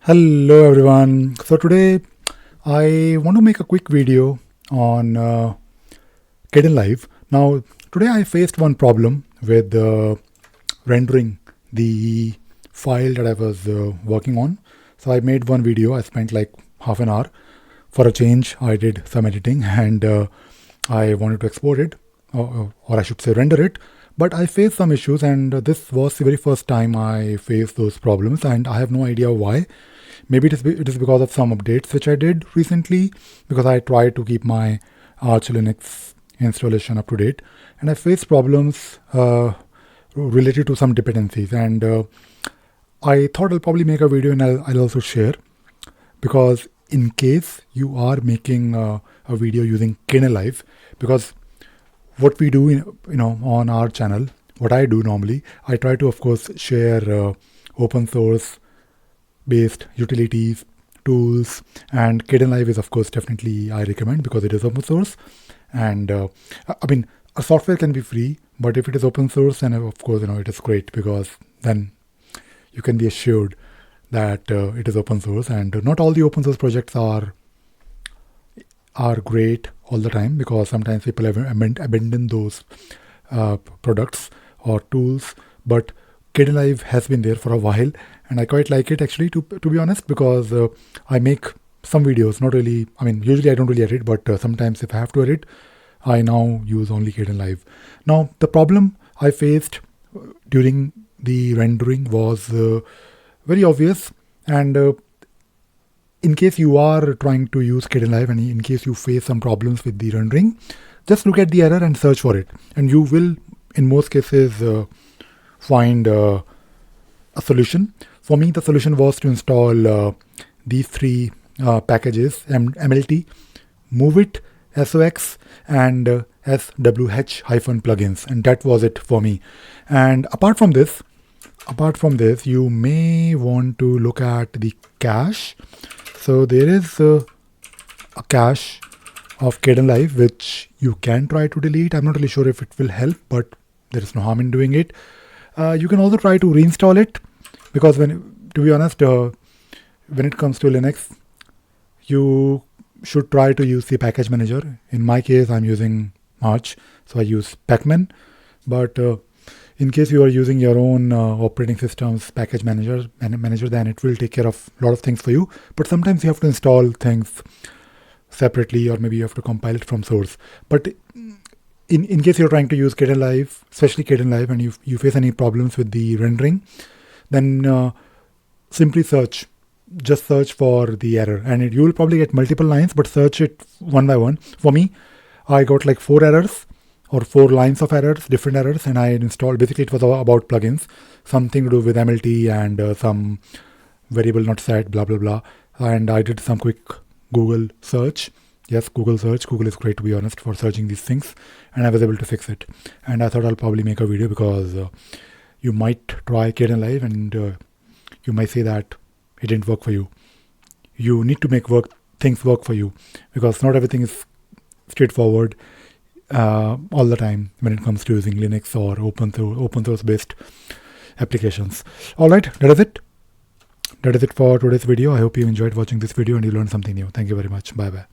Hello everyone. So today I want to make a quick video on Kdenlive. Now today I faced one problem with rendering the file that I was working on. So I made one video. I spent like half an hour. For a change, I did some editing and I wanted to export it, or I should say render it. But I faced some issues, and this was the very first time I faced those problems, and I have no idea why. Maybe it is because of some updates which I did recently, because I tried to keep my Arch Linux installation up to date, and I faced problems related to some dependencies. And I thought I'll probably make a video and I'll also share, because in case you are making a video using Kdenlive, because what we do on our channel, what I do normally, I try to of course share open source based utilities, tools, and Kdenlive is of course definitely I recommend because it is open source. And I mean, a software can be free, but if it is open source, then of course it is great, because then you can be assured that it is open source. And not all the open source projects are great all the time, because sometimes people abandon those products or tools. But Kdenlive has been there for a while, and I quite like it actually, to be honest, because I make some videos, not really, I mean usually I don't really edit, but sometimes if I have to edit, I now use only Kdenlive. Now the problem I faced during the rendering was very obvious, and in case you are trying to use Kdenlive and in case you face some problems with the rendering, just look at the error and search for it, and you will in most cases find a solution. For me, the solution was to install these three packages: MLT, Move It, SOX, and swh-plugins, and that was it for me. And apart from this, you may want to look at the cache. So there is a cache of Kdenlive which you can try to delete. I'm not really sure if it will help, but there is no harm in doing it. You can also try to reinstall it, because to be honest, when it comes to Linux, you should try to use the package manager. In my case, I'm using Arch, so I use pacman. But in case you are using your own operating system's package manager, then it will take care of a lot of things for you. But sometimes you have to install things separately, or maybe you have to compile it from source. But in case you're trying to use Kdenlive, especially Kdenlive, and you face any problems with the rendering, then simply just search for the error, and you will probably get multiple lines, but search it one by one. For me, I got like 4 errors, or 4 lines of errors, different errors, and I installed, basically it was about plugins, something to do with MLT and some variable not set, blah blah blah. And I did some quick Google search. Yes, Google search. Google is great, to be honest, for searching these things, and I was able to fix it. And I thought I'll probably make a video, because you might try Kdenlive and you might say that it didn't work for you. You need to make things work for you, because not everything is straightforward all the time when it comes to using Linux or open source based applications. All right, that is it. That is it for today's video. I hope you enjoyed watching this video and you learned something new. Thank you very much. Bye bye.